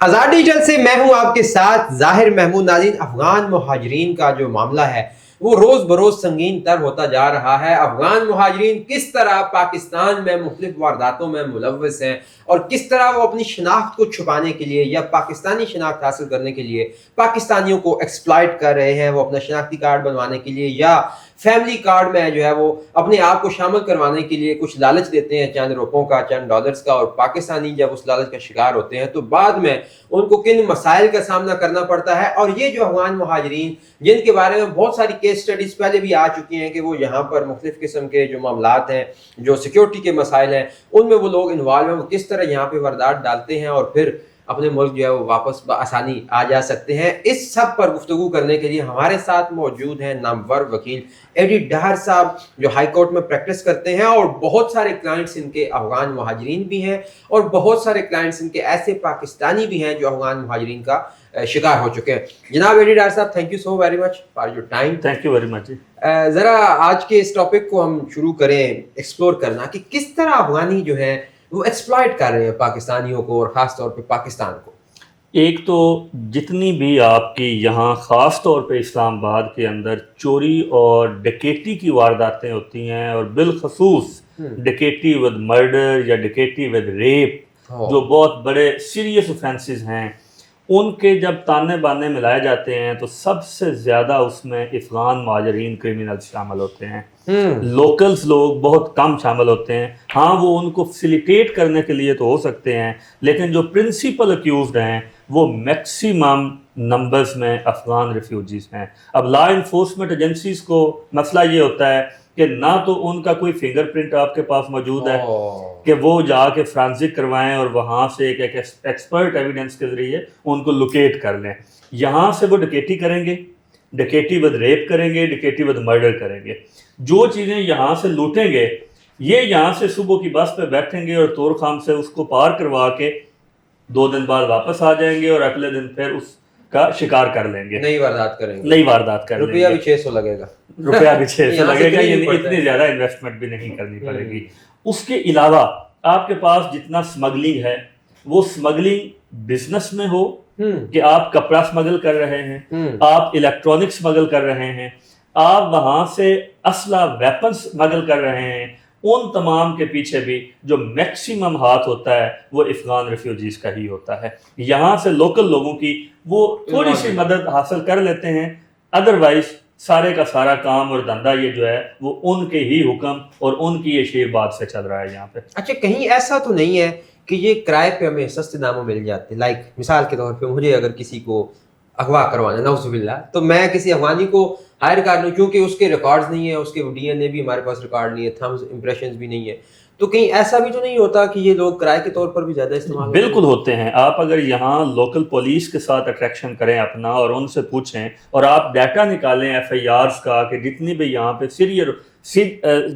آزاد digital سے میں ہوں آپ کے ساتھ ظاہر محمود۔ ناظرین، افغان مہاجرین کا جو معاملہ ہے وہ روز بروز سنگین تر ہوتا جا رہا ہے۔ افغان مہاجرین کس طرح پاکستان میں مختلف وارداتوں میں ملوث ہیں اور کس طرح وہ اپنی شناخت کو چھپانے کے لیے یا پاکستانی شناخت حاصل کرنے کے لیے پاکستانیوں کو ایکسپلائٹ کر رہے ہیں، وہ اپنا شناختی کارڈ بنوانے کے لیے یا فیملی کارڈ میں جو ہے وہ اپنے آپ کو شامل کروانے کے لیے کچھ لالچ دیتے ہیں، چند روپوں کا، چند ڈالرز کا، اور پاکستانی جب اس لالچ کا شکار ہوتے ہیں تو بعد میں ان کو کن مسائل کا سامنا کرنا پڑتا ہے۔ اور یہ جو افغان مہاجرین جن کے بارے میں بہت ساری کیس سٹڈیز پہلے بھی آ چکی ہیں کہ وہ یہاں پر مختلف قسم کے جو معاملات ہیں، جو سیکیورٹی کے مسائل ہیں، ان میں وہ لوگ انوالو ہیں، وہ کس طرح یہاں پہ واردات ڈالتے ہیں اور پھر اپنے ملک جو ہے وہ واپس بآسانی آ جا سکتے ہیں۔ اس سب پر گفتگو کرنے کے لیے ہمارے ساتھ موجود ہیں نامور وکیل ایڈی ڈار صاحب، جو ہائی کورٹ میں پریکٹس کرتے ہیں، اور بہت سارے کلائنٹس ان کے افغان مہاجرین بھی ہیں اور بہت سارے کلائنٹس ان کے ایسے پاکستانی بھی ہیں جو افغان مہاجرین کا شکار ہو چکے ہیں۔ جناب ایڈی ڈار صاحب، thank you so very much for your time. Thank you very much. ذرا آج کے اس ٹاپک کو ہم شروع کریں ایکسپلور کرنا کہ کس طرح افغانی جو ہے وہ ایکسپلائٹ کر رہے ہیں پاکستانیوں کو اور خاص طور پہ پاکستان کو۔ ایک تو جتنی بھی آپ کی یہاں خاص طور پہ اسلام آباد کے اندر چوری اور ڈکیٹی کی وارداتیں ہوتی ہیں، اور بالخصوص ڈکیٹی ود مرڈر یا ڈکیٹی ود ریپ، جو بہت بڑے سیریس اوفینسز ہیں، ان کے جب تانے بانے ملائے جاتے ہیں تو سب سے زیادہ اس میں افغان مہاجرین کرمنل شامل ہوتے ہیں۔ لوکلز لوگ بہت کم شامل ہوتے ہیں۔ ہاں، وہ ان کو فیسیلیٹیٹ کرنے کے لیے تو ہو سکتے ہیں، لیکن جو پرنسپل اکیوزڈ ہیں وہ میکسیمم نمبرز میں افغان ریفیوجیز ہیں۔ اب لا انفورسمنٹ ایجنسیز کو مسئلہ یہ ہوتا ہے کہ نہ تو ان کا کوئی فنگر پرنٹ آپ کے پاس موجود ہے کہ وہ جا کے فرانزک کروائیں اور وہاں سے ایک ایکسپرٹ ایویڈنس کے ذریعے ان کو لوکیٹ کر لیں۔ یہاں سے وہ ڈکیٹی کریں گے، ڈکیٹی ود ریپ کریں گے، ڈکیٹی ود مرڈر کریں گے۔ جو چیزیں یہاں سے لوٹیں گے، یہ یہاں سے صبح کی بس پہ بیٹھیں گے اور طور خام سے اس کو پار کروا کے 2 دن بعد واپس آ جائیں گے اور اگلے دن پھر اس کا شکار کر لیں گے، نئی واردات کریں گے، نئی واردات کر لیں گے۔ روپیہ بھی 600 لگے گا، روپیہ بھی 600 لگے گا، یعنی اتنی زیادہ انویسٹمنٹ بھی نہیں کرنی پڑے گی۔ اس کے علاوہ آپ کے پاس جتنا سمگلنگ ہے، وہ سمگلنگ بزنس میں ہو کہ آپ کپڑا سمگل کر رہے ہیں، آپ الیکٹرانک سمگل کر رہے ہیں، آپ وہاں سے اسلحہ ویپنز سمگل کر رہے ہیں، ان تمام کے پیچھے بھی جو میکسیمم ہاتھ ہوتا ہے وہ افغان ریفیوجیز کا ہی ہوتا ہے۔ یہاں سے لوکل لوگوں کی وہ تھوڑی سی مدد حاصل کر لیتے ہیں، ادروائز سارے کا سارا کام اور دھندا یہ جو ہے وہ ان کے ہی حکم اور ان کی یہ شیر بات سے چل رہا ہے یہاں پہ۔ اچھا، کہیں ایسا تو نہیں ہے کہ یہ کرائے پہ ہمیں سستے داموں مل جاتے؟ لائک مثال کے طور پہ مجھے اگر کسی کو اغوا کروانا، نعوذ باللہ، تو میں کسی افغانی کو ہائر کر لوں، کیونکہ اس کے ریکارڈز نہیں ہیں، اس کے ڈی این اے بھی ہمارے پاس ریکارڈ نہیں ہے، تھمز امپریشنز بھی نہیں ہے، تو کہیں ایسا بھی تو نہیں ہوتا کہ یہ لوگ کرائے کے طور پر بھی زیادہ استعمال؟ بالکل ہوتے ہیں۔ آپ اگر یہاں لوکل پولیس کے ساتھ اٹریکشن کریں اپنا اور ان سے پوچھیں اور آپ ڈیٹا نکالیں ایف آئی آرز کا کہ جتنی بھی یہاں پہ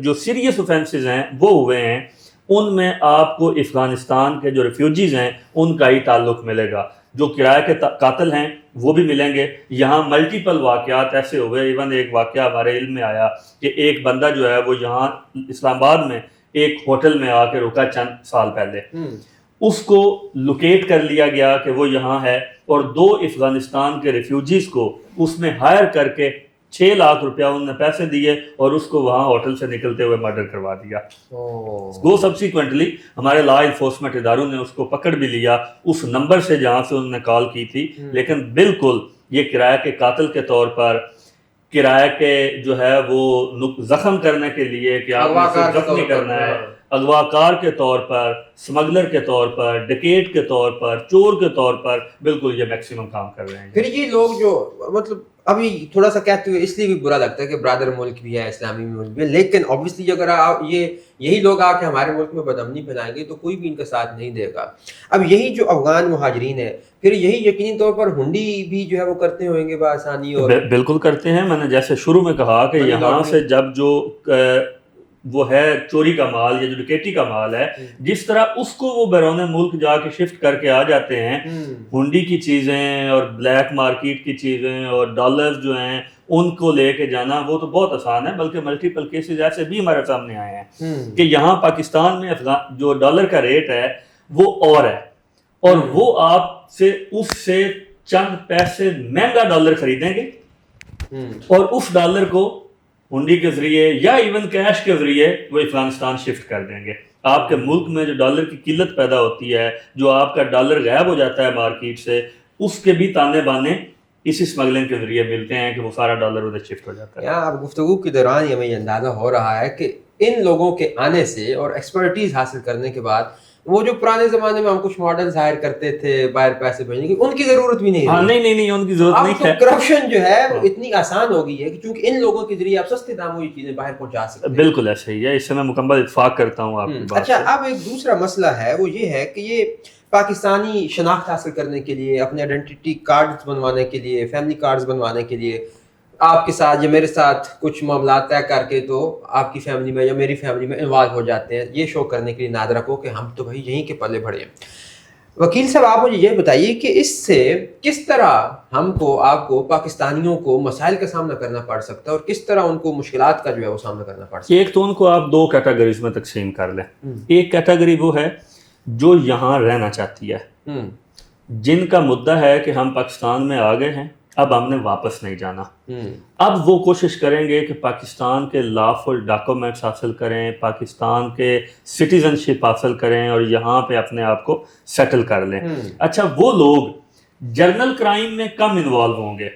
جو سیریس اوفینسز ہیں وہ ہوئے ہیں، ان میں آپ کو افغانستان کے جو ریفیوجیز ہیں ان کا ہی تعلق ملے گا۔ جو کرائے کے قاتل ہیں وہ بھی ملیں گے۔ یہاں ملٹیپل واقعات ایسے ہوئے، ایون ایک واقعہ ہمارے علم میں آیا کہ ایک بندہ جو ہے وہ یہاں اسلام آباد میں ایک ہوٹل میں آ کے رکا چند سال پہلے، اس کو لوکیٹ کر لیا گیا کہ وہ یہاں ہے، اور 2 افغانستان کے ریفیوجیز کو اس میں ہائر کر کے 6 لاکھ روپیہ انہوں نے پیسے دیے اور اس کو وہاں ہوٹل سے نکلتے ہوئے مرڈر کروا دیا۔ وہ سبسیکوینٹلی ہمارے لا انفورسمنٹ اداروں نے اس کو پکڑ بھی لیا اس نمبر سے جہاں سے انہوں نے کال کی تھی، لیکن بالکل یہ کرایہ کے قاتل کے طور پر، کرایہ کے جو ہے وہ زخم کرنے کے لیے کہ آپ نے زخمی کرنا ہے، اغوا کار کے طور پر، سمگلر کے طور پر، ڈکیٹ کے طور پر، چور کے طور پر، بالکل یہ میکسیمم کام کر رہے ہیں۔ پھر یہ لوگ جو مطلب ابھی تھوڑا سا کہتے ہوئے اس لیے بھی برا لگتا ہے کہ برادر ملک بھی ہے، اسلامی ملک بھی ہے، لیکن اوبویسلی اگر یہی لوگ آ کے ہمارے ملک میں بدامنی پھیلائیں گے تو کوئی بھی ان کا ساتھ نہیں دے گا۔ اب یہی جو افغان مہاجرین ہیں، پھر یہی یقینی طور پر ہنڈی بھی جو ہے وہ کرتے ہوئیں گے بآسانی؟ اور بالکل کرتے ہیں۔ میں نے جیسے شروع میں کہا کہ یہاں سے جب جو وہ ہے چوری کا مال یا جو ڈکیٹی کا مال ہے، جس طرح اس کو وہ بیرون ملک جا کے شفٹ کر کے آ جاتے ہیں، ہنڈی کی چیزیں اور بلیک مارکیٹ کی چیزیں اور ڈالرز جو ہیں ان کو لے کے جانا وہ تو بہت آسان ہے، بلکہ ملٹیپل کیسز ایسے بھی ہمارے سامنے آئے ہیں کہ یہاں پاکستان میں جو ڈالر کا ریٹ ہے وہ اور ہے، اور وہ آپ سے اس سے چند پیسے مہنگا ڈالر خریدیں گے اور اس ڈالر کو ہنڈی کے ذریعے یا ایون کیش کے ذریعے وہ افغانستان شفٹ کر دیں گے. آپ کے ملک میں جو ڈالر کی قلت پیدا ہوتی ہے, جو آپ کا ڈالر غائب ہو جاتا ہے مارکیٹ سے, اس کے بھی تانے بانے اسی اسمگلنگ کے ذریعے ملتے ہیں کہ وہ سارا ڈالر ادھر شفٹ ہو جاتا ہے. یہاں اب گفتگو کے دوران ہمیں یہ اندازہ ہو رہا ہے کہ ان لوگوں کے آنے سے اور ایکسپرٹیز حاصل کرنے کے بعد وہ جو پرانے زمانے میں ہم کچھ ماڈل ظاہر کرتے تھے باہر پیسے بھیجنے کی, ان کی ضرورت بھی نہیں ہے. نہیں ان کی ضرورت نہیں ہے. کرپشن جو ہے وہ اتنی آسان ہو گئی ہے کہ چونکہ ان لوگوں کے ذریعے آپ سستے داموں یہ چیزیں باہر پہنچا سکتے ہیں. بالکل ایسا ہی ہے, اس سے میں مکمل اتفاق کرتا ہوں آپ کی بات. اچھا, اب ایک دوسرا مسئلہ ہے, وہ یہ ہے کہ یہ پاکستانی شناخت حاصل کرنے کے لیے, اپنے آئیڈینٹی کارڈز بنوانے کے لیے, فیملی کارڈز بنوانے کے لیے آپ کے ساتھ یا میرے ساتھ کچھ معاملات طے کر کے تو آپ کی فیملی میں یا میری فیملی میں انوالو ہو جاتے ہیں, یہ شو کرنے کے لیے نادرا کو کہ ہم تو بھائی یہیں کے پلے بڑھے ہیں. وکیل صاحب, آپ مجھے یہ بتائیے کہ اس سے کس طرح ہم کو, آپ کو, پاکستانیوں کو مسائل کا سامنا کرنا پڑ سکتا ہے اور کس طرح ان کو مشکلات کا جو ہے وہ سامنا کرنا پڑ سکتا ہے. ایک تو ان کو آپ دو کیٹیگریز میں تقسیم کر لیں. ایک کیٹیگری وہ ہے جو یہاں رہنا چاہتی ہے, جن کا مدعا ہے کہ ہم پاکستان میں آ گئے ہیں, اب ہم نے واپس نہیں جانا. اب وہ کوشش کریں گے کہ پاکستان کے لافل ڈاکومنٹس حاصل کریں, پاکستان کے سٹیزن شپ حاصل کریں اور یہاں پہ اپنے آپ کو سیٹل کر لیں. اچھا, وہ لوگ جرنل کرائم میں کم انوالو ہوں گے,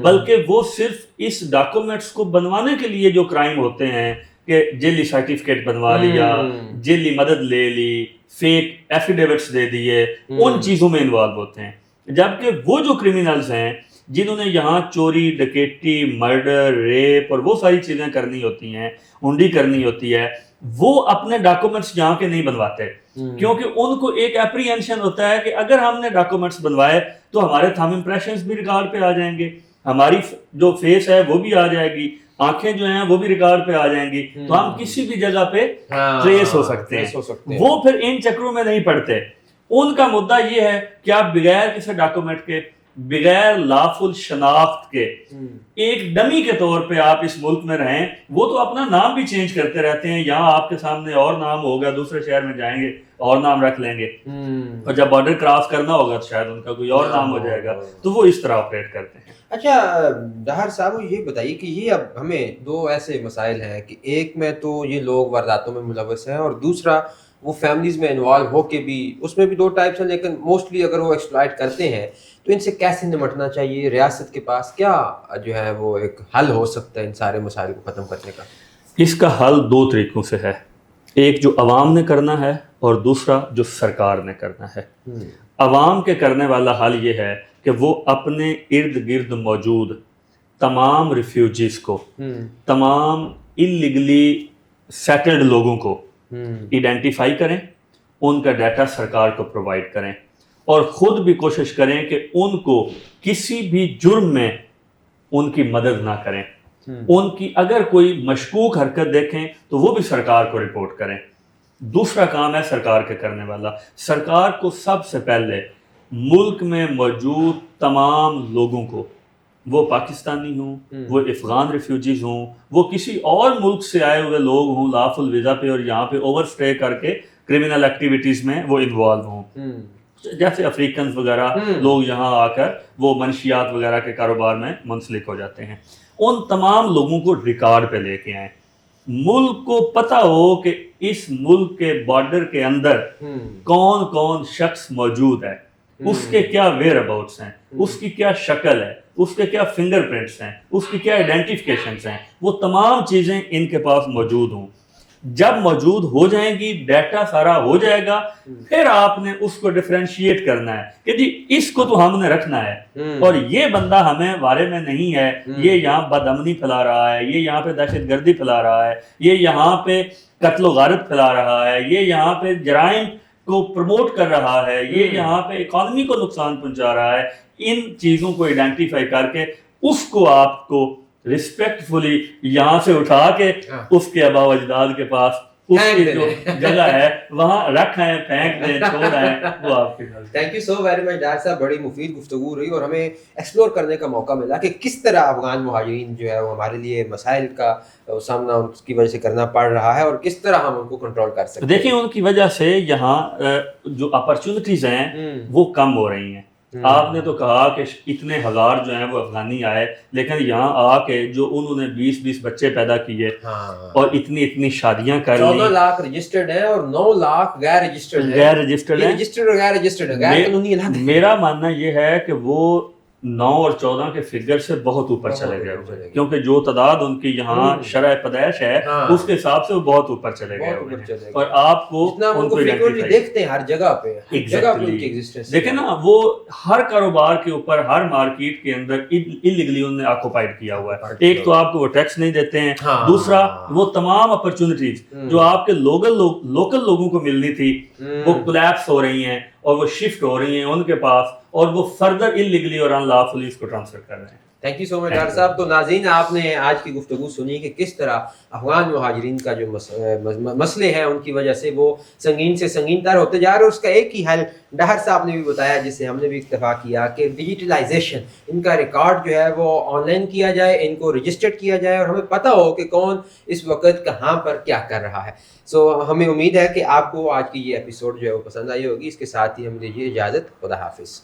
بلکہ وہ صرف اس ڈاکومنٹس کو بنوانے کے لیے جو کرائم ہوتے ہیں کہ جیلی سرٹیفکیٹ بنوا لیا, جیلی مدد لے لی, فیک ایفیڈیوٹس دے دیے, ان چیزوں میں انوالو ہوتے ہیں. جبکہ وہ جو کرمینلز ہیں جنہوں نے یہاں چوری, ڈکیٹی, مرڈر, ریپ اور وہ ساری چیزیں کرنی ہوتی ہیں, ہنڈی کرنی ہوتی ہے, وہ اپنے ڈاکومنٹس یہاں کے نہیں بنواتے, کیونکہ ان کو ایک اپریہنشن ہوتا ہے کہ اگر ہم نے ڈاکومنٹس بنوائے تو ہمارے تھم امپریشنز بھی ریکارڈ پہ آ جائیں گے, ہماری جو فیس ہے وہ بھی آ جائے گی, آنکھیں جو ہیں وہ بھی ریکارڈ پہ آ جائیں گی, تو ہم کسی بھی جگہ پہ ٹریس ہو سکتے ہیں. وہ پھر ان چکروں میں نہیں پڑتے. ان کا مدعا یہ ہے کہ آپ بغیر کسی ڈاکومنٹ کے, بغیر لافل شناخت کے, ایک ڈمی کے طور پہ آپ اس ملک میں رہیں. وہ تو اپنا نام بھی چینج کرتے رہتے ہیں, یہاں آپ کے سامنے اور نام ہوگا, دوسرے شہر میں جائیں گے اور نام رکھ لیں گے, اور جب بارڈر کراس کرنا ہوگا تو شاید ان کا کوئی اور نام ہو جائے گا. تو وہ اس طرح آپریٹ کرتے ہیں. اچھا ڈاہر صاحب, یہ بتائیے کہ یہ اب ہمیں دو ایسے مسائل ہیں کہ ایک میں تو یہ لوگ وارداتوں میں ملوث ہیں, اور دوسرا وہ فیملیز میں انوالو ہو کے بھی, اس میں بھی دو ٹائپس ہیں, لیکن موسٹلی اگر وہ ایکسپلائٹ کرتے ہیں تو ان سے کیسے نمٹنا چاہیے؟ ریاست کے پاس کیا جو ہے وہ ایک حل ہو سکتا ہے ان سارے مسائل کو ختم کرنے کا؟ اس کا حل دو طریقوں سے ہے, ایک جو عوام نے کرنا ہے اور دوسرا جو سرکار نے کرنا ہے. عوام کے کرنے والا حل یہ ہے کہ وہ اپنے ارد گرد موجود تمام ریفیوجیز کو, تمام انلیگلی سیٹلڈ لوگوں کو ایڈینٹیفائی کریں, ان کا ڈیٹا سرکار کو پرووائڈ کریں, اور خود بھی کوشش کریں کہ ان کو کسی بھی جرم میں ان کی مدد نہ کریں. ان کی اگر کوئی مشکوک حرکت دیکھیں تو وہ بھی سرکار کو رپورٹ کریں. دوسرا کام ہے سرکار کے کرنے والا, سرکار کو سب سے پہلے ملک میں موجود تمام لوگوں کو, وہ پاکستانی ہوں, وہ افغان ریفیوجیز ہوں, وہ کسی اور ملک سے آئے ہوئے لوگ ہوں لافل ویزا پہ اور یہاں پہ اوور اسٹے کر کے کرمنل ایکٹیویٹیز میں وہ انوالو ہوں, جیسے افریقنز وغیرہ لوگ یہاں آ کر وہ منشیات وغیرہ کے کاروبار میں منسلک ہو جاتے ہیں. ان تمام لوگوں کو ریکارڈ پہ لے کے آئیں. ملک کو پتہ ہو کہ اس ملک کے بارڈر کے اندر کون کون شخص موجود ہے, اس کے کیا ویئر اباؤٹس ہیں, اس کی کیا شکل ہے, اس کے کیا فنگر پرنٹس ہیں, اس کی کیا آئیڈینٹیفیکیشنس ہیں, وہ تمام چیزیں ان کے پاس موجود ہوں. جب موجود ہو جائیں گی, ڈیٹا سارا ہو جائے گا, پھر آپ نے اس کو ڈیفرینشیٹ کرنا ہے کہ جی اس کو تو ہم نے رکھنا ہے اور یہ بندہ ہمیں بارے میں نہیں ہے, یہ یہاں بدامنی پھیلا رہا ہے, یہ یہاں پہ دہشت گردی پھیلا رہا ہے, یہ یہاں پہ قتل و غارت پھیلا رہا ہے, یہ یہاں پہ جرائم کو پروموٹ کر رہا ہے, یہ یہاں پہ اکانومی کو نقصان پہنچا رہا ہے. ان چیزوں کو آئیڈینٹیفائی کر کے اس کو آپ کو ریسپیکٹ فلی یہاں سے اٹھا کے اس کے آباء و اجداد کے پاس اس کی جو جگہ ہے وہاں رکھ آئیں، پھینک دیں، چھوڑ آئیں، وہ آپ کے گھر۔ Thank you so very much doctor صاحب، بڑی مفید گفتگو رہی اور ہمیں ایکسپلور کرنے کا موقع ملا کہ کس طرح افغان مہاجرین جو ہے وہ ہمارے لیے مسائل کا سامنا ان کی وجہ سے کرنا پڑ رہا ہے اور کس طرح ہم ان کو کنٹرول کر سکتے ہیں۔ دیکھیں ان کی وجہ سے یہاں جو اپرچونٹیز ہیں وہ کم ہو رہی ہیں۔ آپ نے تو کہا کہ اتنے ہزار جو ہیں وہ افغانی آئے، لیکن یہاں آ کے جو انہوں نے 20 بچے پیدا کیے اور اتنی شادیاں کر لی، 14 لاکھ رجسٹرڈ ہیں اور 9 لاکھ غیر رجسٹرڈ ہیں۔ غیر رجسٹرڈ ہیں، رجسٹرڈ اور غیر رجسٹرڈ ہیں، غیر قانونی الگ ہیں۔ میرا ماننا یہ ہے کہ وہ 9 اور 14 کے فگر سے بہت اوپر چلے گئے، کیونکہ جو تعداد ان کی یہاں شرح پیدائش ہے اس کے حساب سے وہ بہت اوپر چلے گئے، اور آپ کو ان کو دیکھتے ہیں ہر جگہ پہ، دیکھیں نا، وہ ہر کاروبار کے اوپر، ہر مارکیٹ کے اندر انلیگلی انہوں نے آکوپائڈ کیا ہوا ہے۔ ایک تو آپ کو وہ ٹیکس نہیں دیتے ہیں، دوسرا وہ تمام اپرچونٹیز جو آپ کے لوکل لوگوں کو ملنی تھی وہ کولیپس ہو رہی ہیں اور وہ شفٹ ہو رہی ہیں ان کے پاس، اور وہ فردر انلیگلی اور ان لافلی اس کو ٹرانسفر کر رہے ہیں۔ Thank you so much doctor صاحب۔ تو ناظرین، آپ نے آج کی گفتگو سنی کہ کس طرح افغان مہاجرین کا جو مسئلے ہیں ان کی وجہ سے وہ سنگین سے سنگین تر ہوتے جا رہے ہیں، اور اس کا ایک ہی حل ڈاکٹر صاحب نے بھی بتایا، جس سے ہم نے بھی اتفاق کیا کہ ڈیجیٹلائزیشن، ان کا ریکارڈ جو ہے وہ آن لائن کیا جائے، ان کو رجسٹرڈ کیا جائے، اور ہمیں پتہ ہو کہ کون اس وقت کہاں پر کیا کر رہا ہے۔ سو ہمیں امید ہے کہ آپ کو آج کی یہ ایپیسوڈ جو ہے وہ پسند آئی ہوگی۔ اس کے ساتھ ہی ہم دیجیے اجازت، خدا حافظ۔